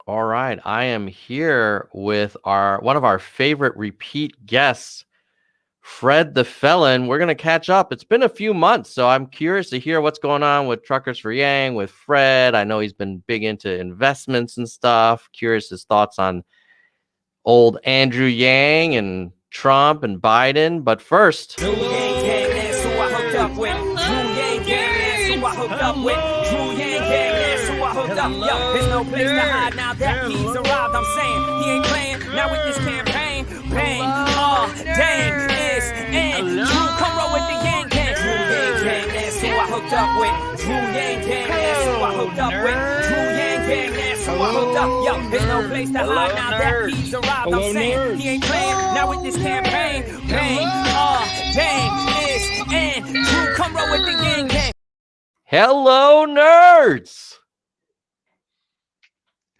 All right, I am here with one of our favorite repeat guests, Fred the Felon. We're gonna catch up. It's been a few months, so I'm curious to hear what's going on with Truckers for Yang with Fred. I know he's been big into investments and stuff. Curious his thoughts on old Andrew Yang and Trump and Biden. But first, Yo, there's no place to hide now that he's arrived. I'm saying he ain't playing now with this campaign. Bang, dang, it's in. Drew, come roll with the Yang Gang. Drew Yang Gang, that's who I hooked up with. Drew Yang Gang, that's who I hooked up with. Drew Yang Gang, that's who I hooked up. Yo, there's no place to hide now that he's arrived. I'm saying he ain't playing now with this campaign. Bang, dang, it's in. Drew, come roll with the Yang Gang. hello, nerds.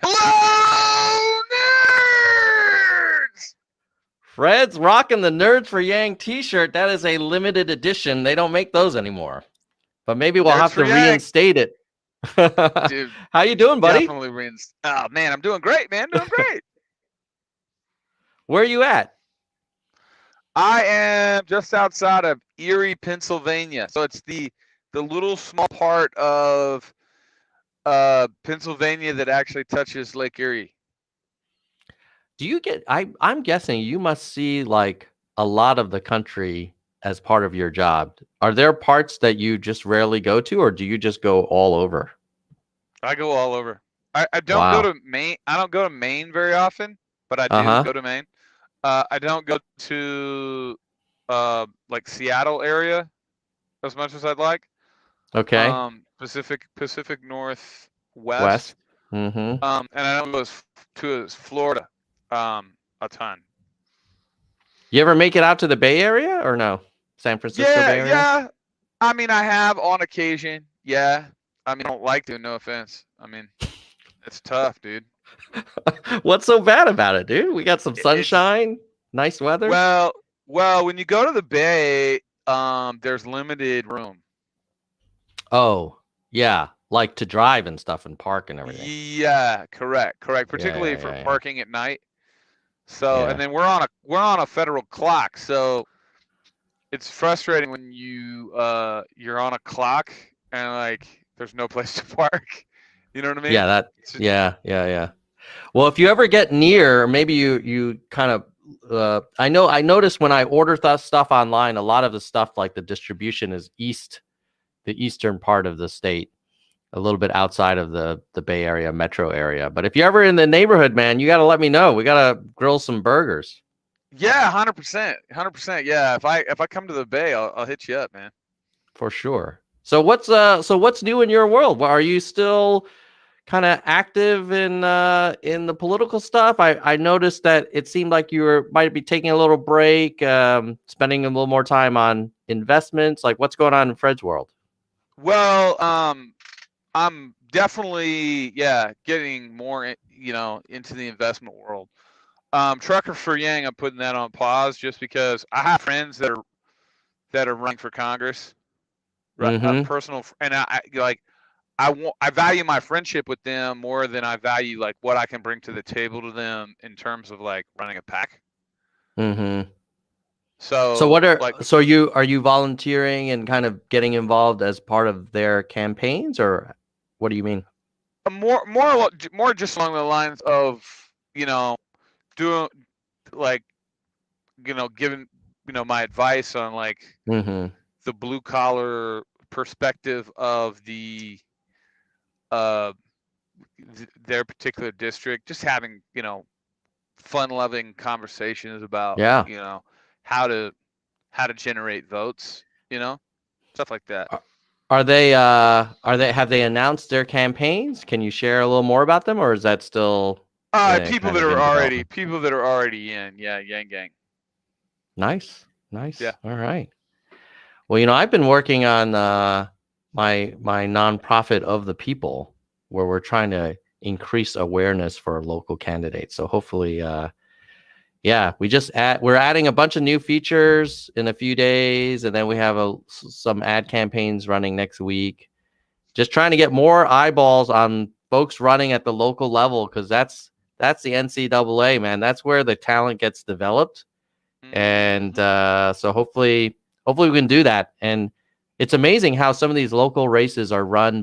Hello, nerds! Fred's rocking the Nerds for Yang t-shirt. That is a limited edition. They don't make those anymore. But maybe we'll have to reinstate it. Dude, how you doing, buddy? Definitely reinstate. Oh, man, I'm doing great, man. Doing great. Where are you at? I am just outside of Erie, Pennsylvania. So it's the little small part of Pennsylvania that actually touches Lake Erie. Do you get I'm guessing you must see like a lot of the country as part of your job. Are there parts that you just rarely go to, or do you just go all over? I go all over. I don't go to Maine. I don't go to Maine very often, but I do go to Maine. I don't go to like Seattle area as much as I'd like. Okay. Pacific Northwest. West. And I don't go to Florida a ton. You ever make it out to the Bay Area or no? San Francisco Bay Area? Yeah. I mean, I have on occasion. Yeah. I mean, I don't like to, no offense. I mean, it's tough, dude. What's so bad about it, dude? We got some sunshine, nice weather. Well, when you go to the Bay, there's limited room. Oh, yeah, like to drive and stuff and park and everything. Yeah, correct. Particularly for parking at night. So, and then we're on a federal clock, so it's frustrating when you're on a clock and like there's no place to park. You know what I mean? Yeah, yeah. Well, if you ever get near, maybe you kind of I noticed when I order stuff online, a lot of the stuff like the distribution is the eastern part of the state, a little bit outside of the Bay Area metro area. But if you're ever in the neighborhood, man, you got to let me know. We got to grill some burgers. Yeah, 100%. Yeah, if I come to the Bay, I'll hit you up, man. For sure. So what's new in your world? Are you still kind of active in the political stuff? I noticed that it seemed like you might be taking a little break, spending a little more time on investments. Like, what's going on in Fred's world? Well, I'm definitely getting more into the investment world. Trucker for Yang, I'm putting that on pause just because I have friends that are running for Congress. Right, personal, and I value my friendship with them more than I value like what I can bring to the table to them in terms of like running a PAC. So what are are you volunteering and kind of getting involved as part of their campaigns, or what do you mean? More just along the lines of doing like giving my advice on like the blue collar perspective of their particular district, just having fun loving conversations about how to generate votes, stuff like that. Have they announced their campaigns? Can you share a little more about them, or is that still people that are already in Yang Gang? Nice. Yeah. All right. Well, I've been working on my nonprofit of the people, where we're trying to increase awareness for local candidates. So hopefully, we're adding a bunch of new features in a few days, and then we have some ad campaigns running next week. Just trying to get more eyeballs on folks running at the local level, because that's the NCAA, man. That's where the talent gets developed. And so hopefully we can do that. And it's amazing how some of these local races are won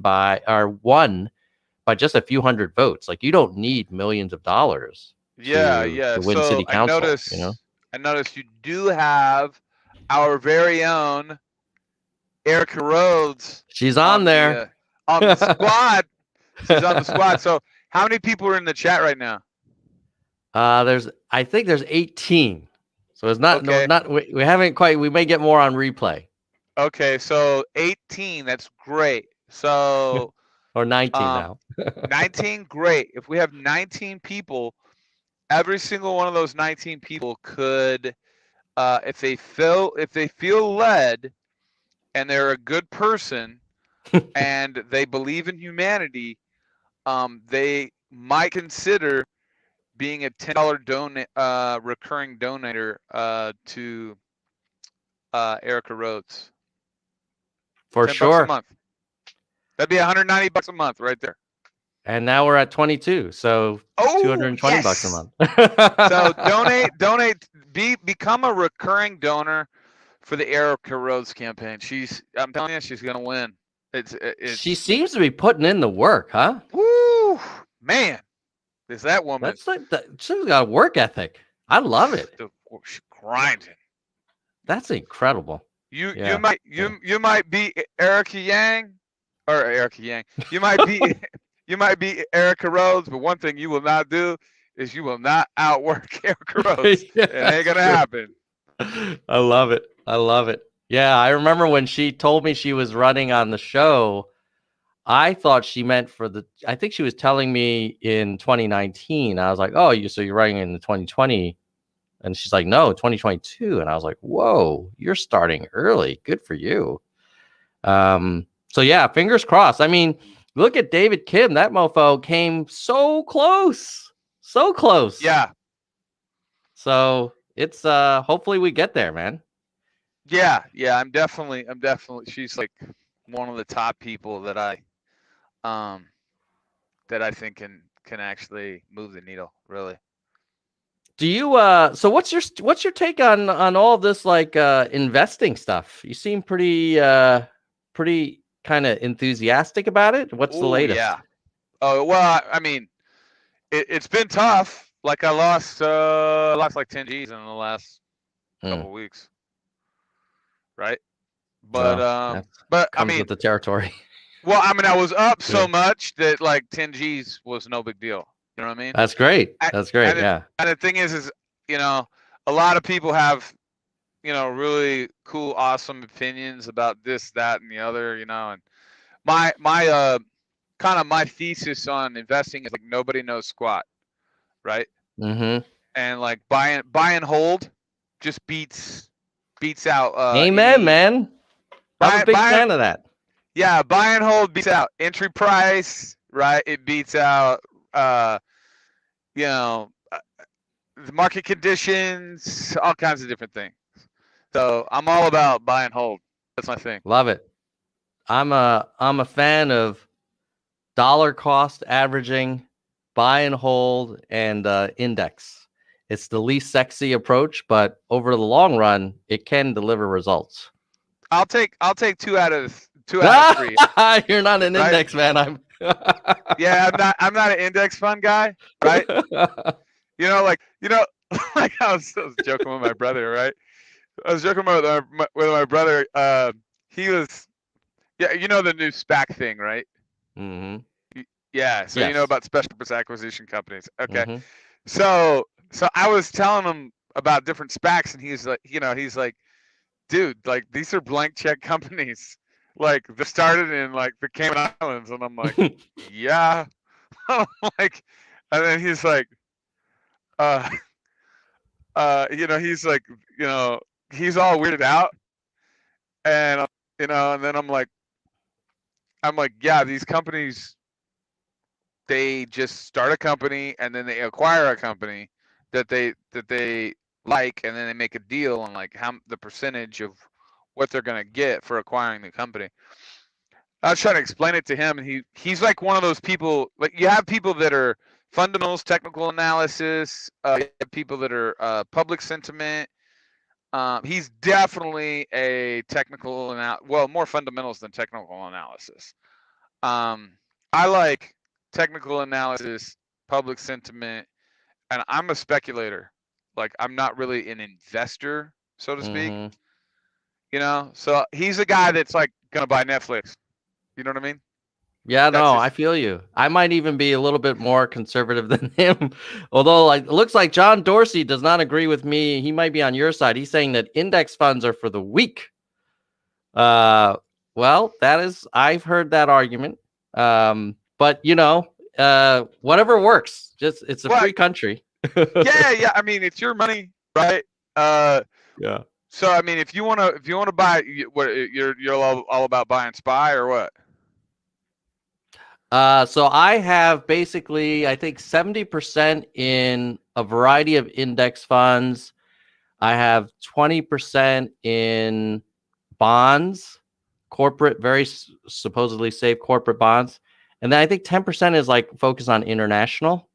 by just a few hundred votes. Like, you don't need millions of dollars to win So city council. I noticed you do have our very own Erica Rhodes. She's on there. On the squad. She's on the squad. So how many people are in the chat right now? I think there's 18. So it's not, okay. We haven't quite, we may get more on replay. Okay, so 18, that's great. So or 19 now. 19, great. If we have 19 people, every single one of those 19 people could, if they feel led and they're a good person and they believe in humanity, they might consider being a $10 recurring donator to Erica Rhodes. For sure. $10 a month. That'd be $190 a month right there. And now we're at 22, so $220 a month. So become a recurring donor for the Erica Rhodes campaign. I'm telling you, she's gonna win. She seems to be putting in the work, huh? Woo, man, is that woman? That's like she's got a work ethic. I love it. She's grinding. That's incredible. You might be Erica Yang, or Erica Yang. You might be Erica Rhodes, but one thing you will not do is you will not outwork Erica Rhodes. It ain't gonna happen. I love it. Yeah, I remember when she told me she was running on the show, I thought she meant I think she was telling me in 2019. I was like, oh, so you're running in the 2020. And she's like, no, 2022. And I was like, whoa, you're starting early. Good for you. So yeah, fingers crossed. I mean, look at David Kim. That mofo came so close. So close. Yeah. So it's hopefully we get there, man. Yeah. I'm definitely she's like one of the top people that I think can actually move the needle, really. Do you so what's your take on all this, like investing stuff? You seem pretty kind of enthusiastic about it. What's the latest? Yeah. Oh, well, I mean, it's been tough. Like I lost like 10 G's in the last couple weeks. Right? But I mean, with the territory. Well, I mean, I was up so much that like 10 G's was no big deal. You know what I mean? That's great. That's great. Yeah. And the thing is, a lot of people have, really cool, awesome opinions about this, that, and the other, and my kind of my thesis on investing is like nobody knows squat, right? Mm-hmm. And like buy and hold just beats out. Amen, man. I'm a big fan of that. Yeah, buy and hold beats out entry price, right? It beats out, the market conditions, all kinds of different things. So I'm all about buy and hold. That's my thing. Love it. I'm a fan of dollar cost averaging, buy and hold, and index. It's the least sexy approach, but over the long run, it can deliver results. I'll take 2 out of 3. You're not an index man. Yeah, I'm not an index fund guy, right? Like I was joking with my brother, right? I was joking with my brother. He was, the new SPAC thing, right? Mm-hmm. Yeah, so yes. You know about special purpose acquisition companies. Okay. Mm-hmm. So I was telling him about different SPACs, and he's like, dude, like these are blank check companies. Like they started in like the Cayman Islands, and I'm like, yeah. Like, and then he's like, he's like, he's all weirded out, and and then I'm like, yeah, these companies, they just start a company and then they acquire a company that they like, and then they make a deal on like how the percentage of what they're gonna get for acquiring the company. I was trying to explain it to him, and he's like one of those people. Like you have people that are fundamentals, technical analysis. You have people that are public sentiment. He's definitely a technical well, more fundamentals than technical analysis. I like technical analysis, public sentiment, and I'm a speculator. Like I'm not really an investor, so to speak. Mm-hmm. You know, so he's a guy that's like gonna buy Netflix. You know what I mean? Yeah, That's no, his. I feel you. I might even be a little bit more conservative than him. Although like it looks like John Dorsey does not agree with me. He might be on your side. He's saying that index funds are for the weak. Well, I've heard that argument. But whatever works. Just it's a Well, free country. yeah. I mean, it's your money, right? Yeah. So I mean, if you wanna buy, what you're all about buying SPY or what? So I have basically, I think 70% in a variety of index funds. I have 20% in bonds, corporate, very supposedly safe corporate bonds. And then I think 10% is like focused on international.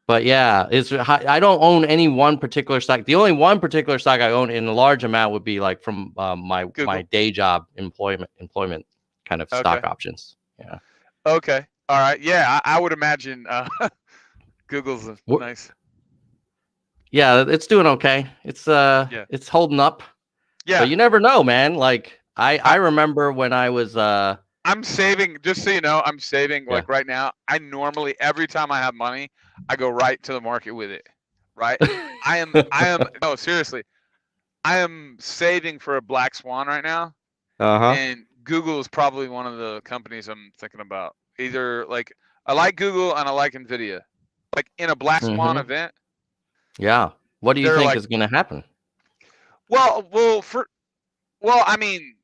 But yeah, I don't own any one particular stock. The only one particular stock I own in a large amount would be like from my day job employment kind of stock options. Yeah. Okay. All right. Yeah, I would imagine Google's nice. Yeah, it's doing okay. It's holding up. Yeah. But you never know, man. Like I remember when I was I'm saving, just so you know, I'm saving like right now. I normally every time I have money, I go right to the market with it. Right? I am no, seriously. I am saving for a black swan right now. And Google is probably one of the companies I'm thinking about. Either like I like Google and I like Nvidia. Like in a black swan event. Yeah. What do you think is going to happen? Well, I mean,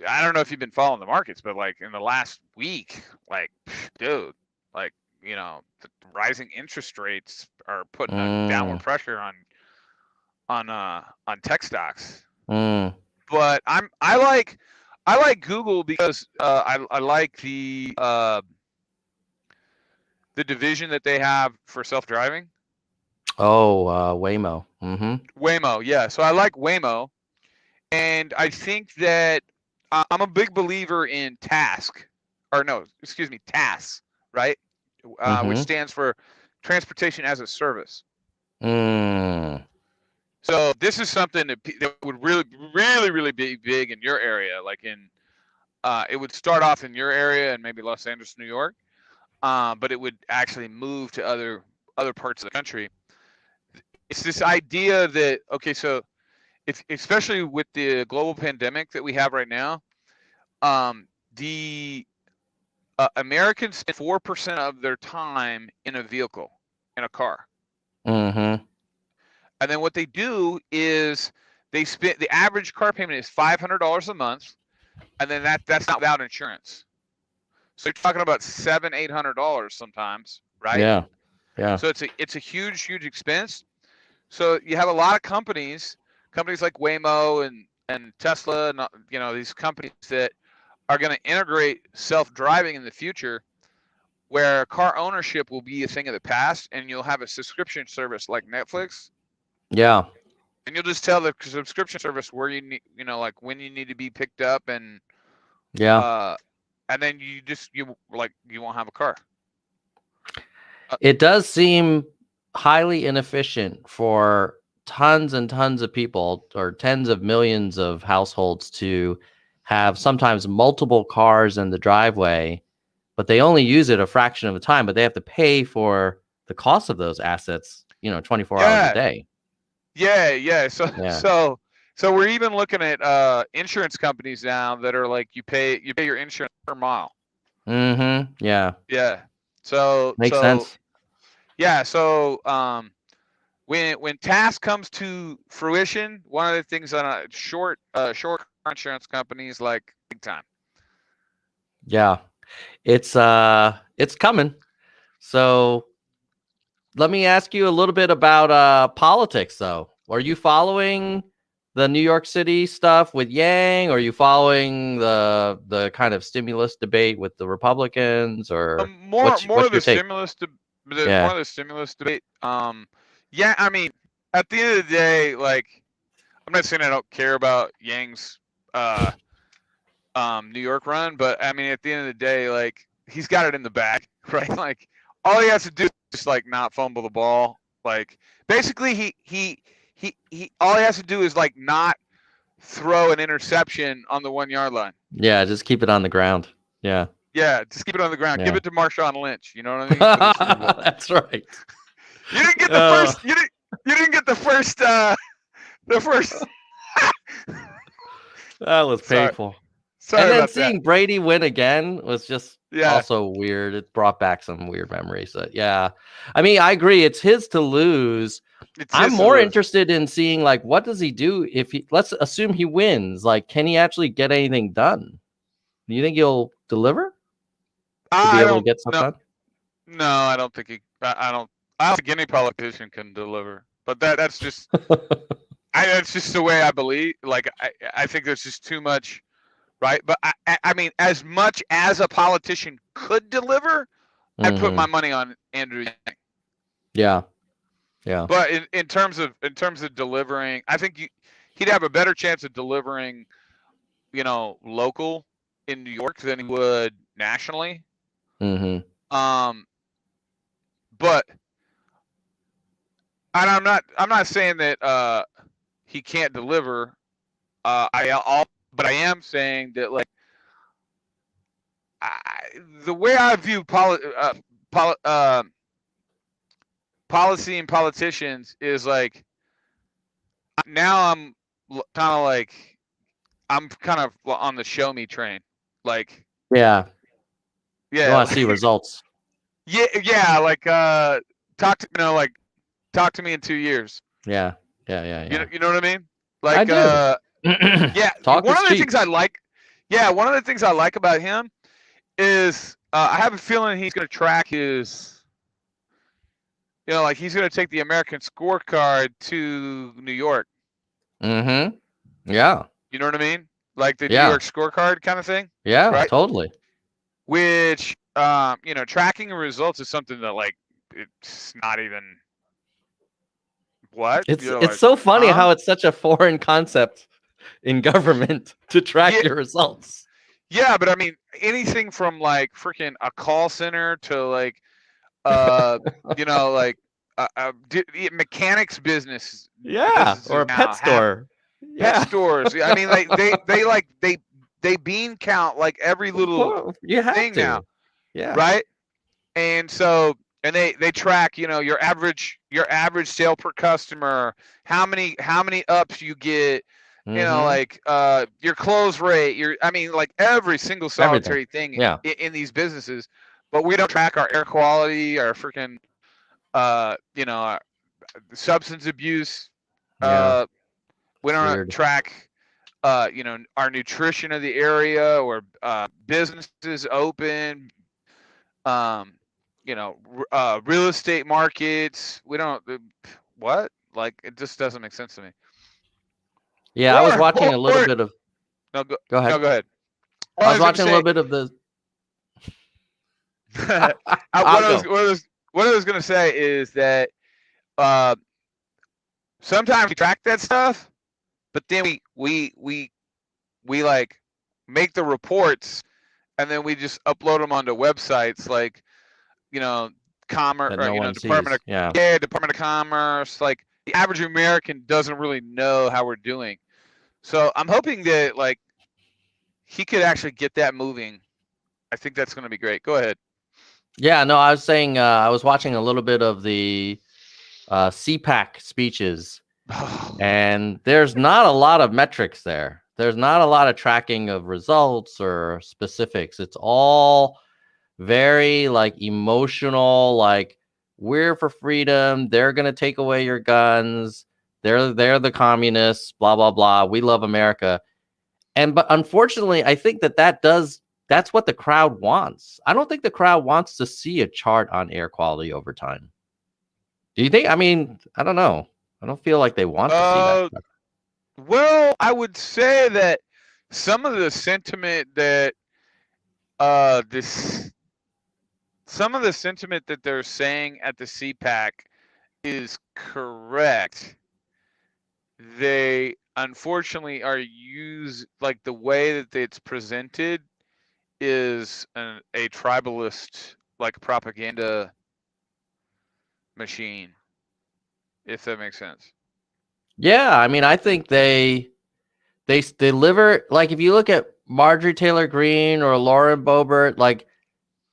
I don't know if you've been following the markets, but like in the last week, like, dude, like, you know, the rising interest rates are putting a downward pressure on tech stocks. But I like Google because I like the division that they have for self-driving. Oh, Waymo. Waymo, yeah. So I like Waymo, and I think that I'm a big believer in TAS, right? Which stands for Transportation as a Service. So this is something that would really be big in your area. Like it would start off in your area and maybe Los Angeles, New York, but it would actually move to other parts of the country. It's this idea that so especially with the global pandemic that we have right now, the Americans spend 4% of their time in a vehicle, in a car. And then what they do is they spend, the average car payment is $500 a month, and then that's not without insurance. So you're talking about $700-800 sometimes, right? Yeah. So it's a huge expense. So you have a lot of companies like Waymo and Tesla, and these companies that are going to integrate self-driving in the future, where car ownership will be a thing of the past, and you'll have a subscription service like Netflix. Yeah. And you'll just tell the subscription service where you need, like when you need to be picked up, and and then you won't have a car. It does seem highly inefficient for tons and tons of people, or tens of millions of households, to have sometimes multiple cars in the driveway, but they only use it a fraction of the time, but they have to pay for the cost of those assets, 24 hours a day. Yeah. So we're even looking at insurance companies now that are like you pay your insurance per mile. Yeah. So makes sense. Yeah. So when TAS comes to fruition, one of the things on a short insurance companies like big time. Yeah. It's coming. So let me ask you a little bit about politics, though. Are you following the New York City stuff with Yang, or are you following the kind of stimulus debate with the Republicans, or more what's of the your take? stimulus Yeah. more of the stimulus debate. Yeah, I mean, at the end of the day, like, I'm not saying I don't care about Yang's New York run, but I mean, at the end of the day, like, he's got it in the bag, right? Like, all he has to do is just like not fumble the ball. Like, basically, he all he has to do is like not throw an interception on the 1 yard line. Yeah, just keep it on the ground. Yeah. Yeah, just keep it on the ground. Yeah. Give it to Marshawn Lynch. You know what I mean? For the Super Bowl. That's right. You didn't get the first. You didn't get the first. The first. That was painful. Sorry and then about seeing that. Brady win again was just Yeah. also weird. It brought back some weird memories. Yeah. I mean, I agree. It's his to lose. I'm more interested in seeing, like, what does he do if let's assume he wins. Like, can he actually get anything done? Do you think he'll deliver? To be able to get stuff done? No, I don't think he. I don't think any politician can deliver. But that's just. That's just the way I believe. Like, I think there's just too much, right? But I mean, as much as a politician could deliver, I'd put my money on Andrew Yang. Yeah. Yeah. But in terms of delivering, I think he'd have a better chance of delivering, local in New York than he would nationally. Mm-hmm. But and I'm not saying that he can't deliver. But I am saying that, like, the way I view policy and politicians is, like, now I'm kind of on the show me train. Like, yeah. You want to see results. Yeah, like, talk to me in 2 years. Yeah. You know what I mean? Like, I do. Yeah. One of the things I like about him is I have a feeling he's going to track his, like, he's going to take the American scorecard to New York. Mm-hmm. Yeah. You know what I mean? Like the New York scorecard kind of thing. Yeah, right? Totally. Which, tracking results is something that, like, it's not even. What? It's so funny how it's such a foreign concept in government to track your results. Yeah, but I mean, anything from, like, freaking a call center to, like, like mechanics business. Yeah, or a pet store. Pet stores. I mean, they bean count, like, every little thing now. Yeah. Right. And so. And they track, your average sale per customer, how many ups you get, like, your close rate, like, every single solitary thing in these businesses. But we don't track our air quality, our freaking, our substance abuse. We don't track, our nutrition of the area, or businesses open. Real estate markets. We don't. What? Like, it just doesn't make sense to me. Yeah, I was watching a little bit of. No, go ahead. No, go ahead. I was watching a little bit of the. What I was gonna say is that sometimes we track that stuff, but then we like make the reports, and then we just upload them onto websites, like, commerce, Department of Commerce. Like, the average American doesn't really know how we're doing. So I'm hoping that, like, he could actually get that moving. I think that's going to be great. Go ahead. Yeah, no, I was saying I was watching a little bit of the PAC speeches, and there's not a lot of metrics there. There's not a lot of tracking of results or specifics. It's all very, like, emotional, like, we're for freedom, they're gonna take away your guns, they're the communists, blah blah blah, we love America. But unfortunately, I think that's what the crowd wants. I don't think the crowd wants to see a chart on air quality over time. Do you think? I mean, I don't know. I don't feel like they want to see that. Well, I would say that some of the sentiment that some of the sentiment that they're saying at the CPAC is correct. They unfortunately are like the way that it's presented is a tribalist like propaganda machine, if that makes sense. Yeah, I mean, I think they deliver, like if you look at Marjorie Taylor Greene or Lauren Boebert, like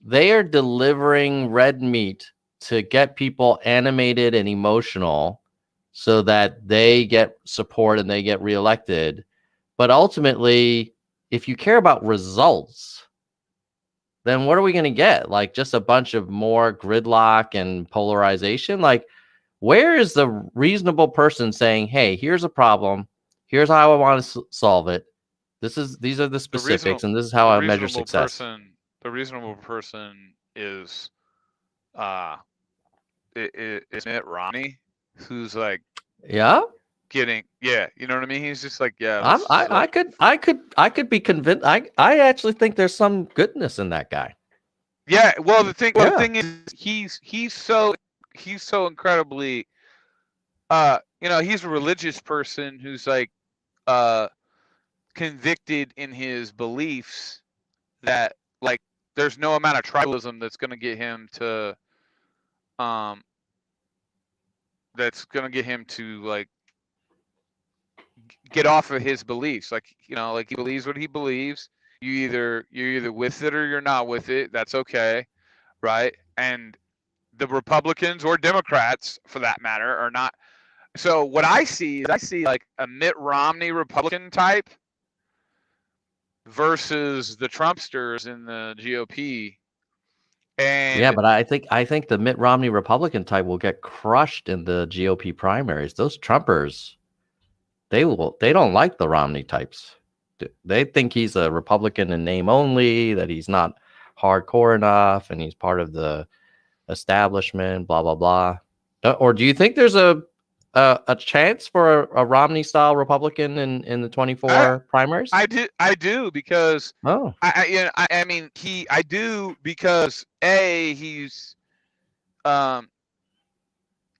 they are delivering red meat to get people animated and emotional so that they get support and they get reelected. But ultimately, if you care about results, then what are we going to get? Like just a bunch of more gridlock and polarization? Like, where is the reasonable person saying, hey, here's a problem. Here's how I want to solve it. These are the specifics, and this is how I measure success. The reasonable person is is Mitt Romney, who's like Yeah, you know what I mean? He's just like, yeah, I could be convinced. I actually think there's some goodness in that guy. yeah. Well, the thing is, he's so incredibly, he's a religious person who's like, convicted in his beliefs that like there's no amount of tribalism that's going to get him to like get off of his beliefs. Like, like he believes what he believes. You're either with it or you're not with it. That's okay, right? And the Republicans or Democrats, for that matter, are not. So what I see like a Mitt Romney Republican type versus the Trumpsters in the GOP. And yeah, but I think the Mitt Romney Republican type will get crushed in the GOP primaries. Those Trumpers, they don't like the Romney types. They think he's a Republican in name only, that he's not hardcore enough, and he's part of the establishment, blah blah blah. Or do you think there's a chance for a Romney style Republican in the 24 primaries? I do because I mean I do because he's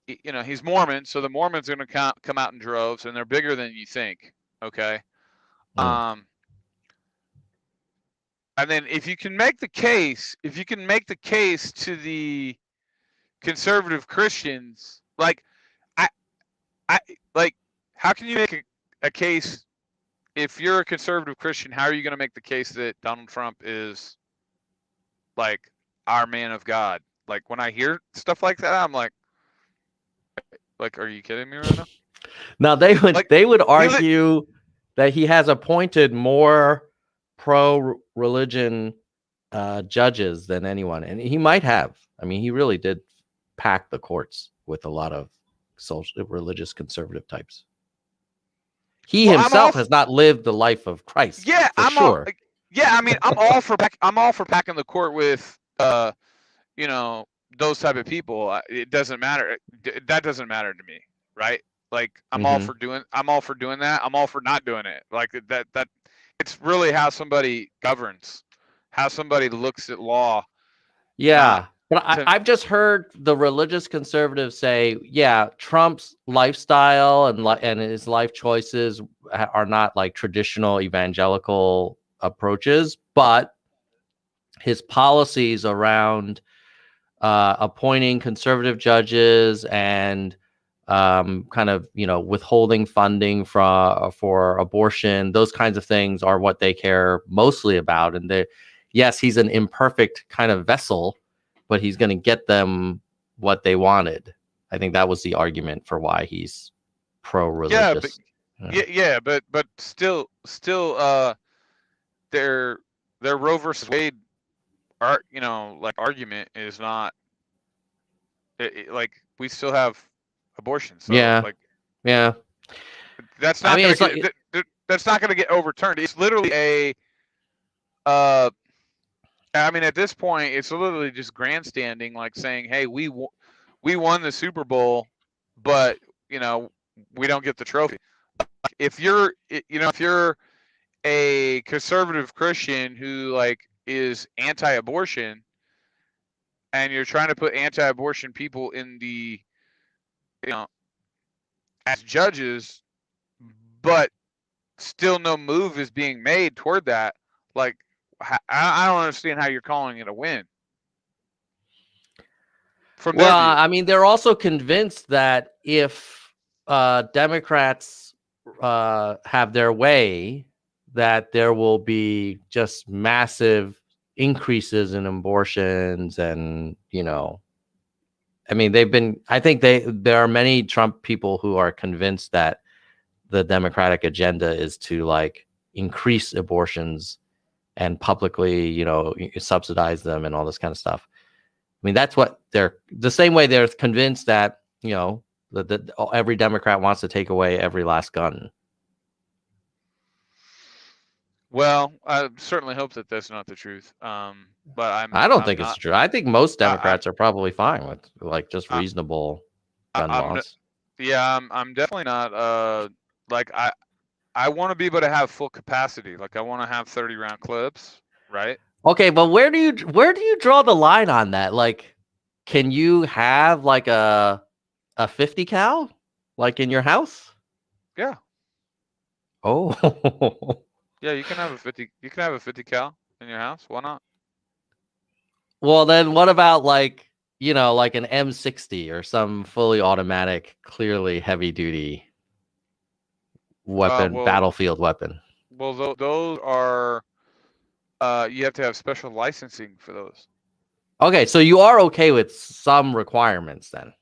he's Mormon, so the Mormons are going to come out in droves, and they're bigger than you think. Okay. And then if you can make the case to the conservative Christians, like I like, how can you make a case if you're a conservative Christian? How are you going to make the case that Donald Trump is like our man of God? Like when I hear stuff like that, I'm like, are you kidding me right now? Now they would argue that he has appointed more pro-religion judges than anyone, and he might have. I mean, he really did pack the courts with a lot of social religious conservative types. He himself has not lived the life of Christ. Yeah, for sure. I mean, I'm all for packing the court with those type of people. It doesn't matter. That doesn't matter to me, right? Like I'm all for doing that. I'm all for not doing it. Like that it's really how somebody governs, how somebody looks at law. Yeah. But I've just heard the religious conservatives say, yeah, Trump's lifestyle and his life choices are not like traditional evangelical approaches, but his policies around appointing conservative judges and kind of, withholding funding for abortion, those kinds of things are what they care mostly about. And yes, he's an imperfect kind of vessel, but he's going to get them what they wanted. I think that was the argument for why he's pro-religious. But still, their Roe versus Wade argument is not like we still have abortion. So, that's not. I mean, that's not going to get overturned. It's literally I mean, at this point, it's literally just grandstanding, like saying, "Hey, we won the Super Bowl, but we don't get the trophy." if you're a conservative Christian who like is anti-abortion, and you're trying to put anti-abortion people in the, as judges, but still no move is being made toward that. Like, I don't understand how you're calling it a win. From Well, their view. I mean, they're also convinced that if Democrats have their way, that there will be just massive increases in abortions, and I mean, I think there are many Trump people who are convinced that the Democratic agenda is to like increase abortions and publicly, subsidize them and all this kind of stuff. I mean, that's what they're the same way they're convinced that, that every Democrat wants to take away every last gun. Well, I certainly hope that that's not the truth. But I don't I'm think not, it's true. I think most I, Democrats are probably fine with like just I, reasonable gun I'm laws. yeah, I'm definitely not. Like I want to be able to have full capacity. Like I want to have 30-round clips, right? Okay, but where do you draw the line on that? Like, can you have like a 50 cal like in your house? Yeah. Oh. Yeah, you can have a 50. You can have a 50 cal in your house. Why not? Well, then what about like, like an M60 or some fully automatic, clearly heavy duty weapon, Well, battlefield weapon? those are. You have to have special licensing for those. Okay, so you are okay with some requirements then?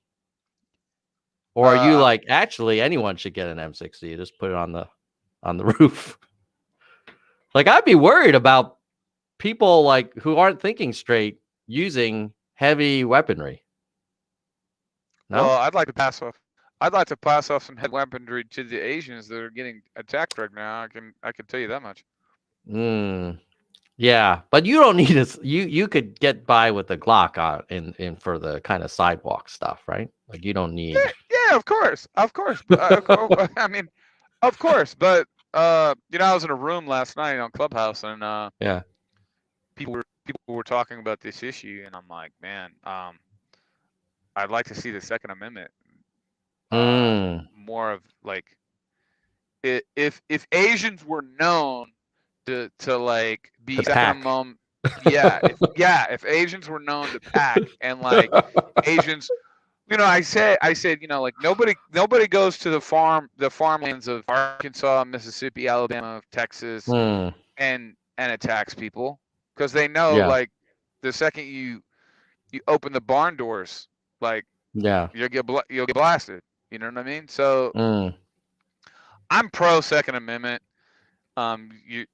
Or are you Uh, like, actually anyone should get an M60, you just put it on the roof? Like, I'd be worried about people like who aren't thinking straight using heavy weaponry. No? Well, I'd like to pass off. I'd like to pass off some heavy weaponry to the Asians that are getting attacked right now. I can tell you that much. Yeah, but you don't need you could get by with the Glock in for the kind of sidewalk stuff, right? Like you don't need. Yeah, of course. I mean, of course. But I was in a room last night on Clubhouse, and Yeah. people were talking about this issue, and I'm like, man, I'd like to see the Second Amendment. More of like, if Asians were known to like be The Second PAC. Amendment, if Asians were known to PAC and like Asians, I said, like nobody goes to the farmlands of Arkansas, Mississippi, Alabama, Texas, and attacks people, because they know like the second you open the barn doors, like you'll get blasted. You know what I mean? So I'm pro Second Amendment. We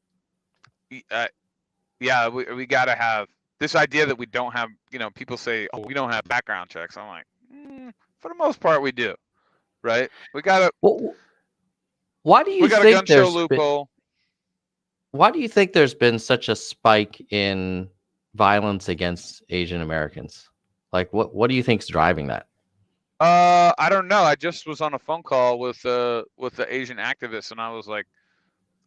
got to have this idea that we don't have. People say, "Oh, we don't have background checks." I'm like, for the most part, we do, right? We got to. Well, why do you we got think a gun show loophole? Why do you think there's been such a spike in violence against Asian Americans? Like, what do you think's driving that? I don't know. I just was on a phone call with the Asian activists, and I was like,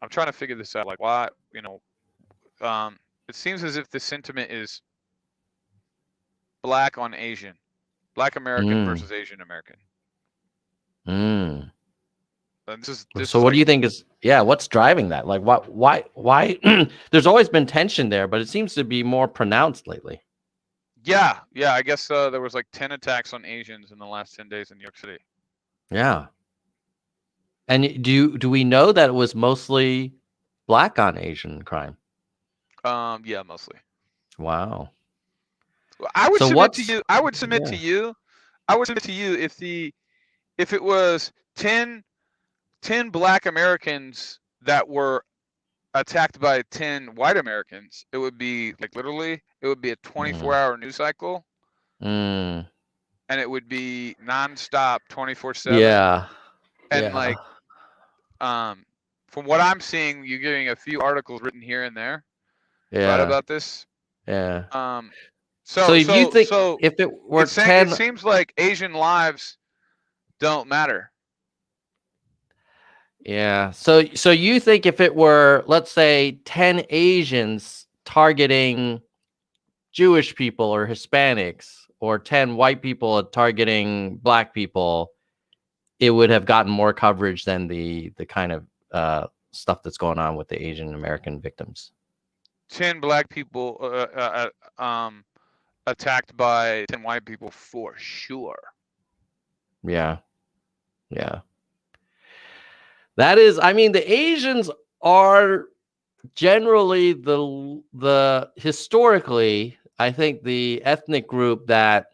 I'm trying to figure this out. Like, why? It seems as if the sentiment is black on Asian, black American versus Asian American. So what do you think is, what's driving that? Like, why there's always been tension there, but it seems to be more pronounced lately. Yeah. I guess there was like 10 attacks on Asians in the last 10 days in New York City. Yeah. And do we know that it was mostly black on Asian crime? Yeah, mostly. Wow. I would submit to you. I would submit to you if it was 10 black Americans that were attacked by 10 white Americans, it would be like literally it would be a 24-hour news cycle. And it would be nonstop 24/7. Yeah. And like from what I'm seeing, you're getting a few articles written here and there right about this. Yeah. So if you think if it were 10, it seems like Asian lives don't matter. Yeah. So you think if it were, let's say, 10 Asians targeting Jewish people or Hispanics, or 10 white people targeting black people, it would have gotten more coverage than the kind of stuff that's going on with the Asian American victims? 10 black people attacked by 10 white people for sure. Yeah. Yeah. That is, I mean, the Asians are generally the historically, I think, the ethnic group that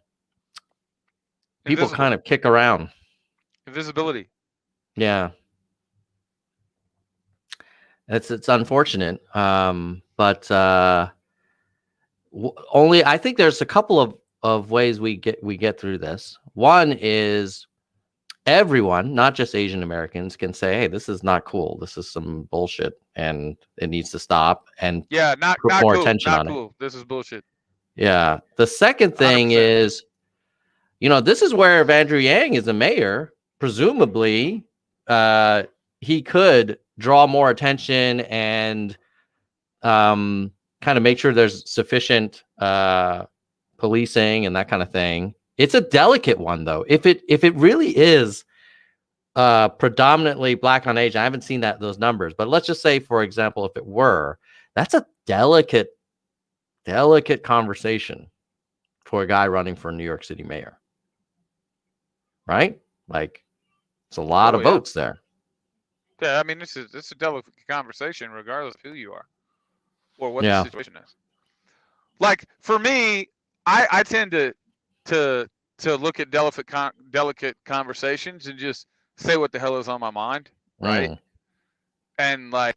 people Invisible. kind of kick around. Invisibility. Yeah. It's unfortunate. But only, I think there's a couple of ways we get through this. One is everyone, not just Asian Americans, can say, hey, this is not cool. This is some bullshit and it needs to stop, and Yeah, not put more cool. attention Not on it. cool. This is bullshit. Yeah. The second thing 100%. is, this is where if Andrew Yang is a mayor, presumably he could draw more attention and kind of make sure there's sufficient policing and that kind of thing. It's a delicate one, though. If it really is predominantly black on Asian, I haven't seen those numbers, but let's just say, for example, if it were, that's a delicate conversation for a guy running for New York City mayor, right? Like, it's a lot of votes there. Yeah, I mean, this is a delicate conversation, regardless of who you are or what Yeah. the situation is. Like, for me, I tend to look at delicate conversations and just say what the hell is on my mind, right? And like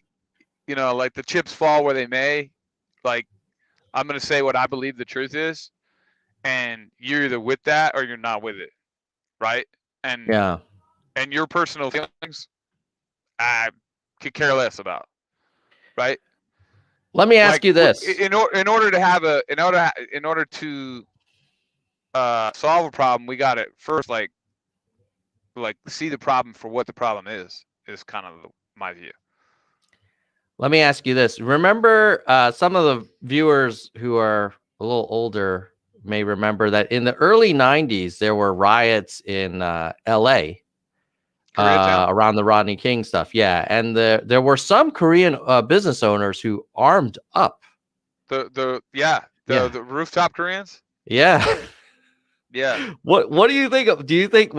the chips fall where they may. Like, I'm gonna say what I believe the truth is, and you're either with that or you're not with it, right? And Yeah. and your personal feelings, I could care less about, right? Let me ask you this. In order to solve a problem, we got to first like see the problem for what the problem is kind of my view. Let me ask you this. Remember, some of the viewers who are a little older may remember that in the early 90s, there were riots in L.A. Around the Rodney King stuff. Yeah. And there were some Korean business owners who armed up. The rooftop Koreans? Yeah. Yeah. What do you think of? Do you think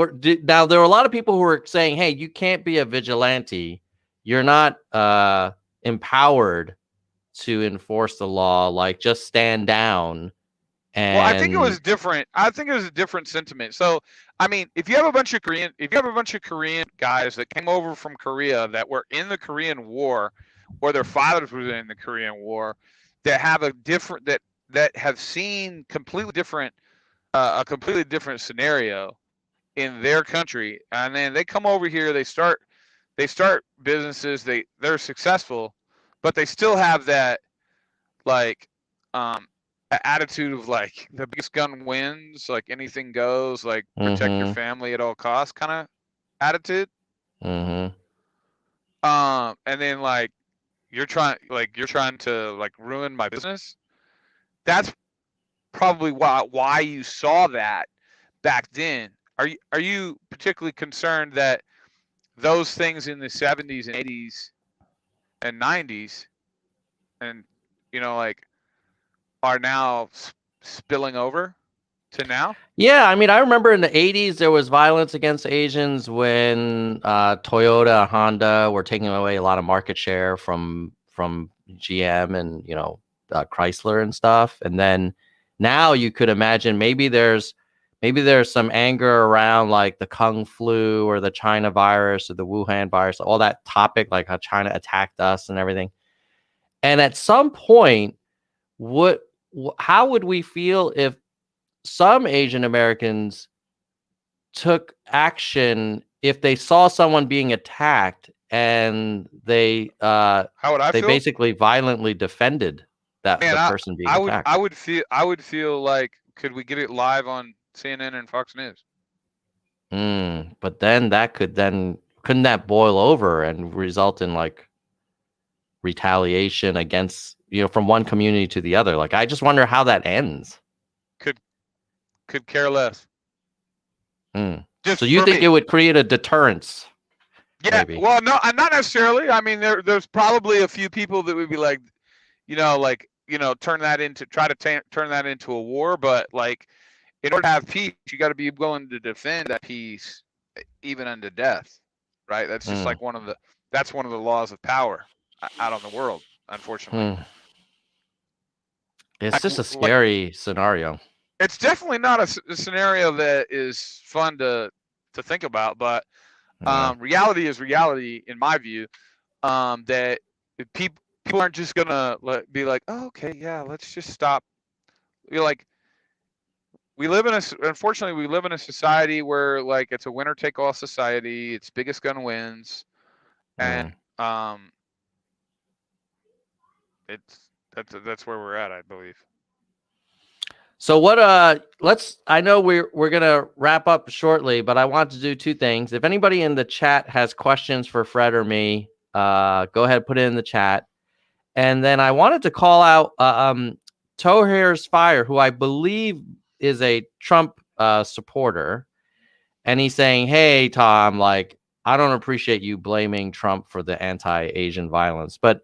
now there are a lot of people who are saying, hey, you can't be a vigilante. You're not empowered to enforce the law. Like, just stand down. And well, I think it was different. I think it was a different sentiment. So, I mean, if you have a bunch of Korean guys that came over from Korea that were in the Korean War, or their fathers were in the Korean War, that have a different that have seen completely different a completely different scenario in their country, and then they come over here, they start businesses, they're successful, but they still have that like attitude of like the biggest gun wins, like anything goes, like protect your family at all costs kind of attitude. And then like you're trying to like ruin my business. That's probably why you saw that back then. Are you particularly concerned that those things in the 70s and 80s and 90s and like are now spilling over to now? Yeah, I mean, I remember in the 80s there was violence against Asians when Toyota, Honda were taking away a lot of market share from GM and Chrysler and stuff. And then now you could imagine maybe there's some anger around like the Kung flu or the China virus or the Wuhan virus, all that topic, like how China attacked us and everything. And at some point, how would we feel if some Asian Americans took action if they saw someone being attacked and they how would I feel? Basically violently defended the person being attacked? I would feel like, could we get it live on CNN and Fox News? But then that could then couldn't that boil over and result in like retaliation against, from one community to the other? Like, I just wonder how that ends. Could care less. Just so you think me. it would create a deterrence? Yeah, Maybe. well, no, not necessarily. I mean, there's probably a few people that would be like, turn that into a war. But like, in order to have peace, you got to be willing to defend that peace, even unto death, right? That's just like one of the laws of power out on the world, unfortunately. It's just a scary scenario. It's definitely not a scenario that is fun to think about, but reality is reality, in my view. That people aren't just gonna be like, oh, okay, yeah, let's just stop. Like, unfortunately, we live in a society where like it's a winner take all society. It's biggest gun wins, and that's where we're at, I believe. So what I know we're gonna wrap up shortly, but I want to do two things. If anybody in the chat has questions for Fred or me, go ahead, put it in the chat. And then I wanted to call out Toher's Fire, who I believe is a Trump supporter. And he's saying, hey, Tom, like, I don't appreciate you blaming Trump for the anti-Asian violence, but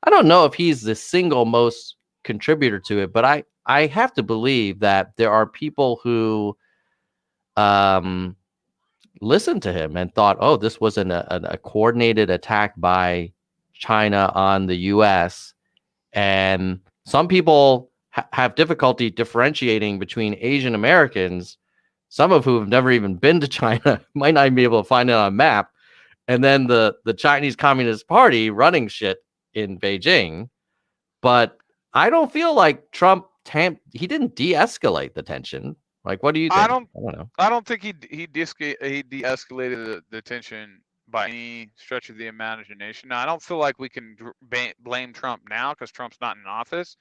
I don't know if he's the single most contributor to it, but I have to believe that there are people who listened to him and thought, oh, this was a coordinated attack by China on the U.S. And some people have difficulty differentiating between Asian Americans, some of who have never even been to China, might not even be able to find it on a map, and then the Chinese Communist Party running shit in Beijing. But I don't feel like Trump he didn't de-escalate the tension. Like, what do you think? I don't know. I don't think he de-escalated the tension by any stretch of the imagination. Now, I don't feel like we can blame Trump now because Trump's not in office.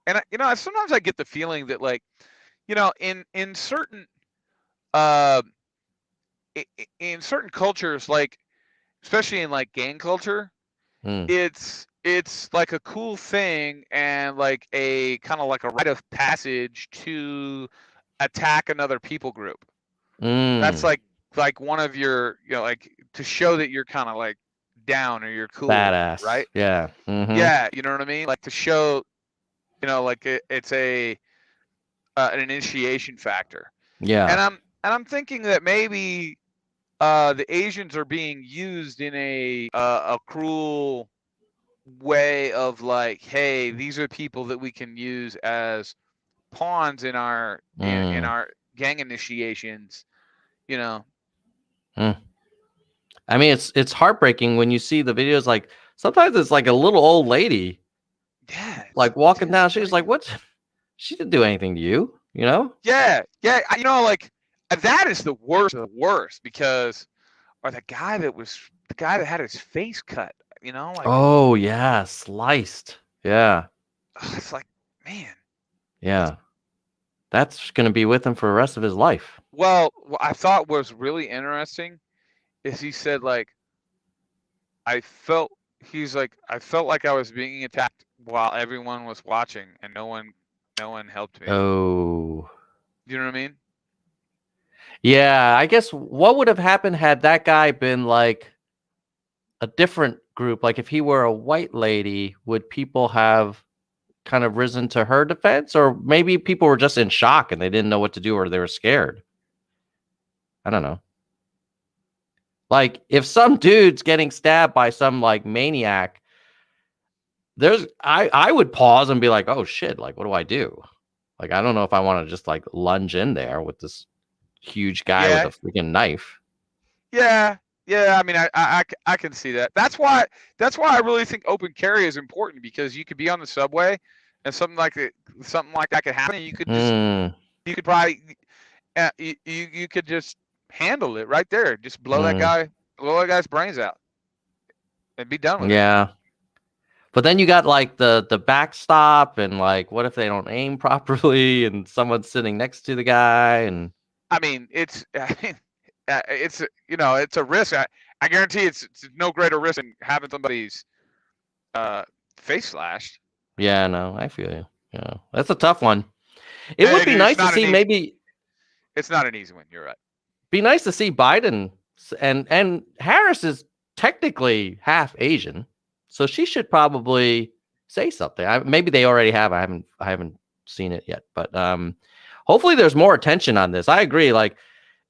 And sometimes I get the feeling that, like, in certain cultures, like especially in like gang culture, it's like a cool thing and like a kind of like a rite of passage to attack another people group. That's like one of your, like to show that you're kind of like down or you're cool, badass, right? Yeah. Yeah, you know what I mean? Like to show, like it's an initiation factor. Yeah. And I'm thinking that maybe the Asians are being used in a cruel way of like, hey, these are people that we can use as pawns in our in our gang initiations, I mean, it's heartbreaking when you see the videos. Like, sometimes it's like a little old lady, like walking down. She's like, "What? She didn't do anything to you, Yeah, like that is the worst of the worst, because, or the guy that had his face cut, like, oh yeah, sliced, yeah. It's like, man. Yeah, that's gonna be with him for the rest of his life. Well, what I thought was really interesting is he said, like, I felt like I was being attacked while everyone was watching and no one helped me. Oh. You know what I mean? Yeah, I guess what would have happened had that guy been like a different group? Like, if he were a white lady, would people have kind of risen to her defense? Or maybe people were just in shock and they didn't know what to do, or they were scared. I don't know. Like, if some dude's getting stabbed by some like maniac, I would pause and be like, oh shit, like, what do I do? Like, I don't know if I want to just like lunge in there with this huge guy with a freaking knife. Yeah. I mean, I can see that. That's why I really think open carry is important, because you could be on the subway and something like that could happen. And you could just you could probably you could just handle it right there. Just blow that guy's brains out and be done with it. Yeah. But then you got like the backstop, and like, what if they don't aim properly and someone's sitting next to the guy? And I mean, it's a risk. I guarantee it's no greater risk than having somebody's face slashed. Yeah, no, I feel you. Yeah, that's a tough one. It would be It's nice to not see maybe. It's not an easy one. You're right. Be nice to see Biden and Harris is technically half Asian, so she should probably say something. Maybe they already have. I haven't seen it yet, but hopefully there's more attention on this. I agree. Like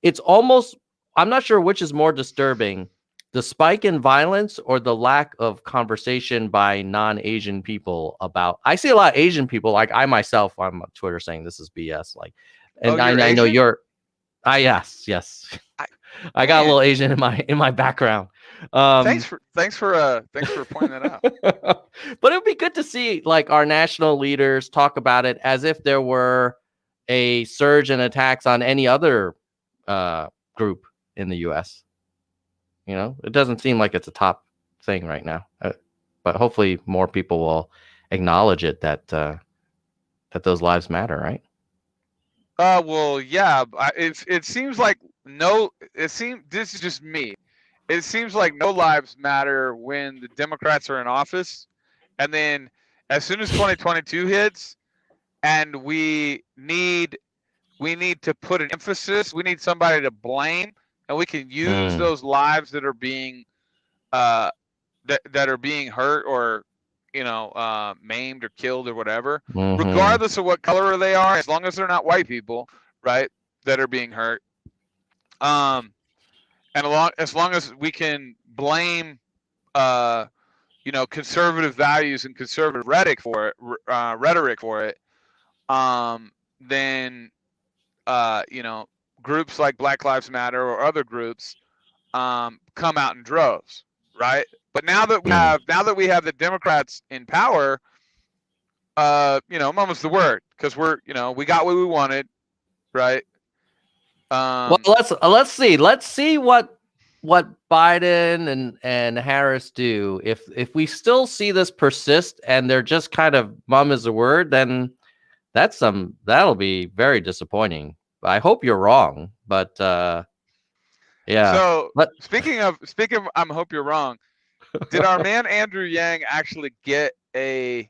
it's almost. I'm not sure which is more disturbing, the spike in violence or the lack of conversation by non-Asian people about. I see a lot of Asian people, like I myself, I'm on Twitter saying this is BS. Like, and I know you're. Yes. I got a little Asian in my background. Thanks for pointing that out. But it would be good to see like our national leaders talk about it as if there were a surge in attacks on any other group in the U.S. You know, it doesn't seem like it's a top thing right now, but hopefully more people will acknowledge it that those lives matter, right? Well, yeah. It seems like this is just me. It seems like no lives matter when the Democrats are in office, and then as soon as 2022 hits, and we need to put an emphasis. We need somebody to blame, and we can use those lives that are being that are being hurt or maimed or killed or whatever, regardless of what color they are, as long as they're not white people, right, that are being hurt. And as long as we can blame, conservative values and conservative rhetoric for it, then, groups like Black Lives Matter or other groups come out in droves, right? But now that we have the Democrats in power, mama's the word, because we got what we wanted, right? Well, let's see what Biden and Harris do. If we still see this persist and they're just kind of mum is the word, then that'll be very disappointing. I hope you're wrong, but yeah. So speaking of I hope you're wrong. Did our man Andrew Yang actually get a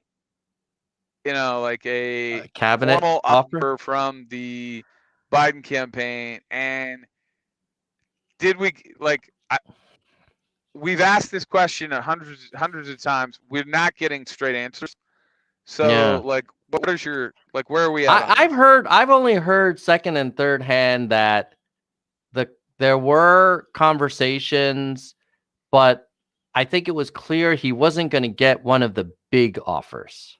cabinet formal offer from the Biden campaign? And did we we've asked this question hundreds of times. We're not getting straight answers. So what is your where are we at? I've only heard second and third hand that there were conversations, but I think it was clear he wasn't going to get one of the big offers.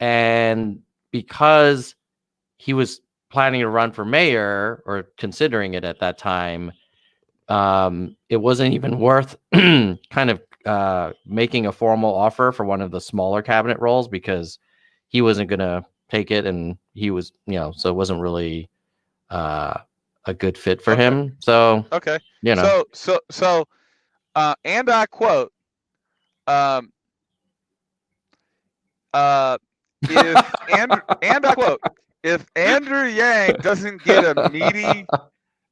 And because he was planning to run for mayor or considering it at that time, it wasn't even worth kind of making a formal offer for one of the smaller cabinet roles because he wasn't going to take it. And he was, so it wasn't really a good fit for him. So, So, and I quote, if Andrew Yang doesn't get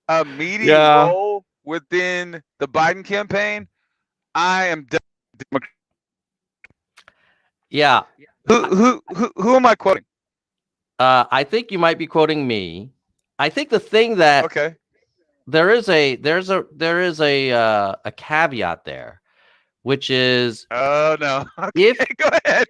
a meaty role within the Biden campaign, I am Democrat. Yeah. Who am I quoting? I think you might be quoting me. I think the thing that there is a caveat there, which is no. Okay, go ahead.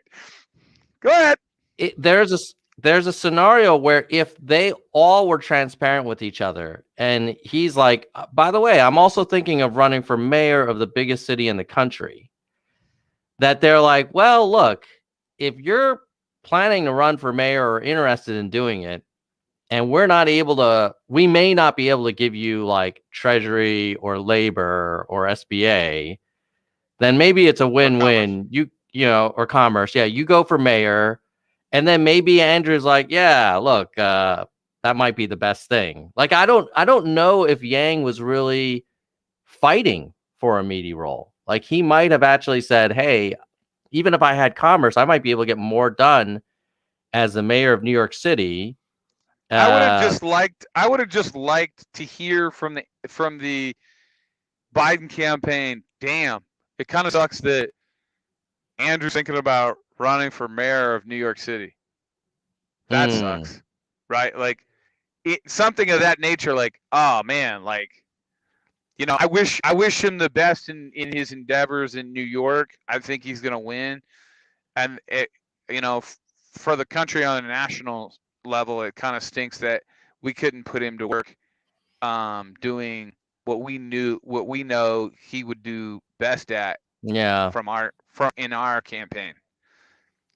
There's a scenario where if they all were transparent with each other, and he's like, by the way, I'm also thinking of running for mayor of the biggest city in the country, that they're like, well, look, if you're planning to run for mayor or interested in doing it, and we may not be able to give you like Treasury or Labor or SBA, then maybe it's a win-win. Or Commerce. Yeah, you go for mayor, and then maybe Andrew's like, yeah, look, that might be the best thing. Like, I don't know if Yang was really fighting for a meaty role. Like, he might have actually said, hey, even if I had Commerce, I might be able to get more done as the mayor of New York City. I would have just liked to hear from the Biden campaign, damn, it kind of sucks that Andrew's thinking about running for mayor of New York City. That sucks, right? Like something of that nature. Like, oh man, like, you know, I wish him the best in his endeavors in New York. I think he's gonna win, and you know, for the country on a national level, it kind of stinks that we couldn't put him to work, doing what we know he would do best at. Yeah. From in our campaign.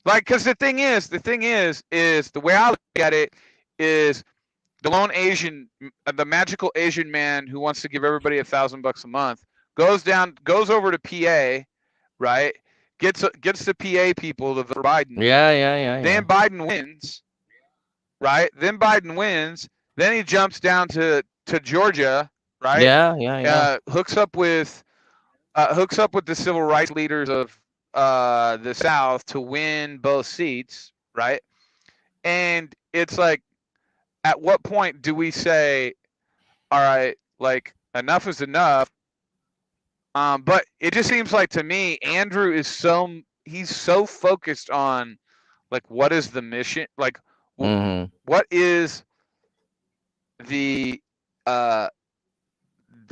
Like, because the thing is the way I look at it is the lone Asian, the magical Asian man who wants to give everybody $1,000 a month goes over to PA, right? Gets the PA people to vote for Biden. Yeah. Then Biden wins, right? Then Biden wins. Then he jumps down to Georgia, right? Yeah. Hooks up with the civil rights leaders of the South to win both seats, right? And it's like, at what point do we say, all right, like, enough is enough? But it just seems like to me, Andrew is he's so focused on, like, what is the mission? Like, what is the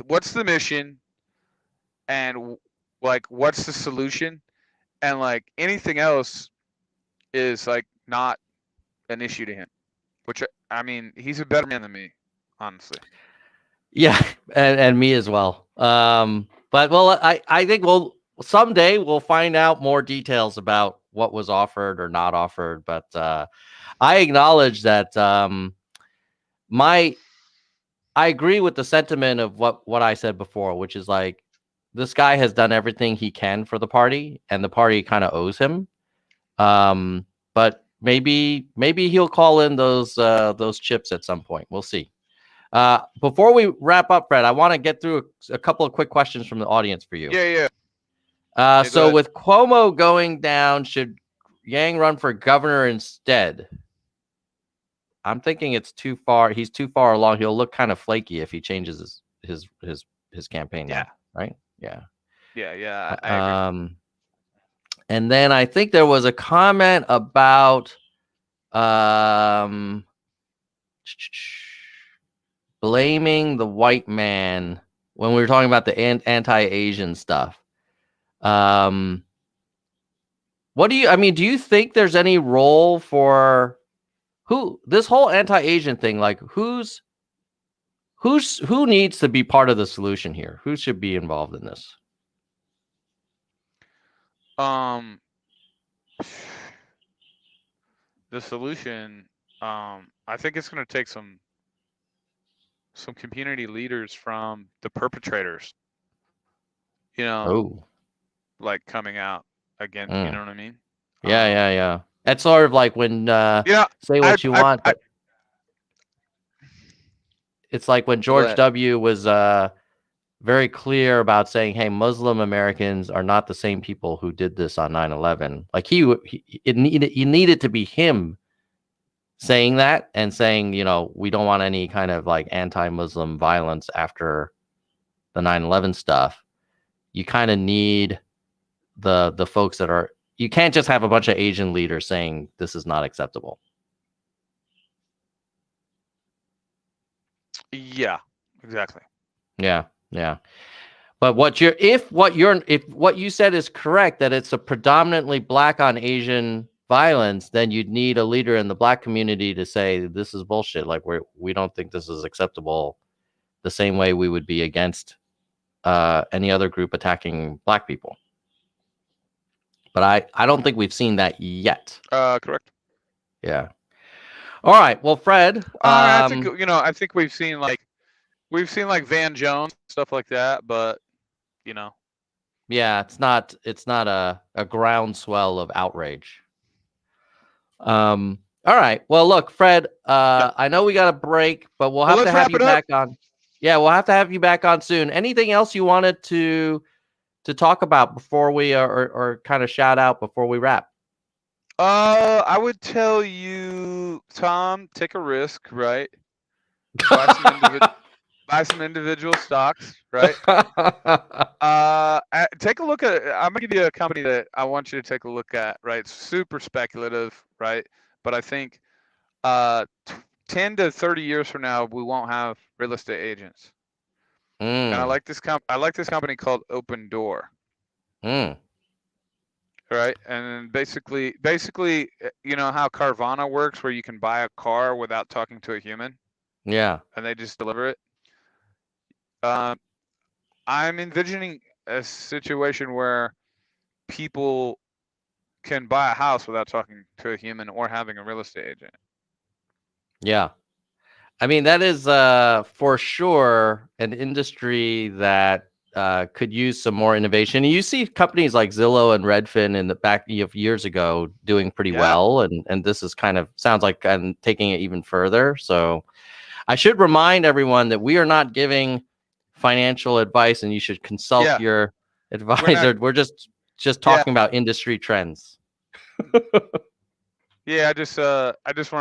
what's the mission? And like, what's the solution? And like, anything else is like not an issue to him, which, I mean, he's a better man than me, honestly. Yeah, and me as well. But well, I think someday we'll find out more details about what was offered or not offered. But I acknowledge that I agree with the sentiment of what I said before, which is like, this guy has done everything he can for the party, and the party kind of owes him. But maybe he'll call in those chips at some point. We'll see. Before we wrap up, Fred, I want to get through a couple of quick questions from the audience for you. Yeah. So with Cuomo going down, should Yang run for governor instead? I'm thinking it's too far. He's too far along. He'll look kind of flaky if he changes his campaign. Yeah. Now, right? Yeah. Yeah. I agree. And then I think there was a comment about blaming the white man when we were talking about the anti-Asian stuff. What do you think there's any role for this whole anti-Asian thing? Like, who needs to be part of the solution here? Who should be involved in this? The solution, I think it's going to take some community leaders from the perpetrators, you know, like coming out again. You know what I mean? Yeah. That's sort of like when say what you want, but it's like when George W. was very clear about saying, hey, Muslim Americans are not the same people who did this on 9/11. Like it needed to be him saying that and saying, you know, we don't want any kind of like anti-Muslim violence after the 9/11 stuff. You kind of need the folks that are, you can't just have a bunch of Asian leaders saying this is not acceptable. Yeah, exactly. Yeah. But if what you said is correct, that it's a predominantly Black on Asian violence, then you'd need a leader in the Black community to say this is bullshit. Like, we don't think this is acceptable, the same way we would be against any other group attacking Black people. But I don't think we've seen that yet. Correct. Yeah. All right. Well, Fred, I think we've seen like Van Jones, stuff like that, but you know. Yeah, it's not a groundswell of outrage. All right. Well, look, Fred, I know we got a break, but we'll have to have you back on. Yeah, we'll have to have you back on soon. Anything else you wanted to talk about before we or kind of shout out before we wrap? I would tell you, Tom, take a risk, right? buy some individual stocks, right? Take a look at. I'm gonna give you a company that I want you to take a look at. Right, it's super speculative, right? But I think 10 to 30 years from now, we won't have real estate agents. And I like this company called Open Door. Right, and basically, you know how Carvana works, where you can buy a car without talking to a human. Yeah. And they just deliver it. I'm envisioning a situation where people can buy a house without talking to a human or having a real estate agent. Yeah. I mean, that is for sure an industry that could use some more innovation. You see companies like Zillow and Redfin in the back of years ago doing pretty well. And this is kind of sounds like I'm taking it even further. So I should remind everyone that we are not giving financial advice, and you should consult your advisor. We're just talking about industry trends. Yeah, I just wanted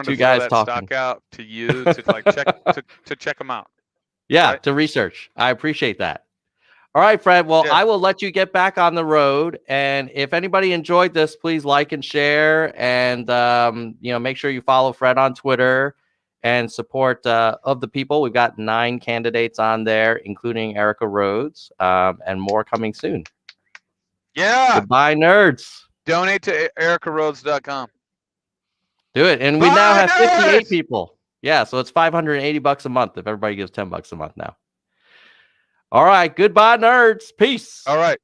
Two to throw guys that talking. stock out to you to like check to check them out. Yeah, right? to research. I appreciate that. All right, Fred. Well, I will let you get back on the road. And if anybody enjoyed this, please like and share, and make sure you follow Fred on Twitter and support Of the People. We've got 9 candidates on there, including Erica Rhodes, and more coming soon. Yeah. Goodbye, nerds. Donate to ericarhodes.com. Do it. And we now have 58 people. Yeah, so it's $580 a month if everybody gives $10 a month now. All right. Goodbye, nerds. Peace. All right.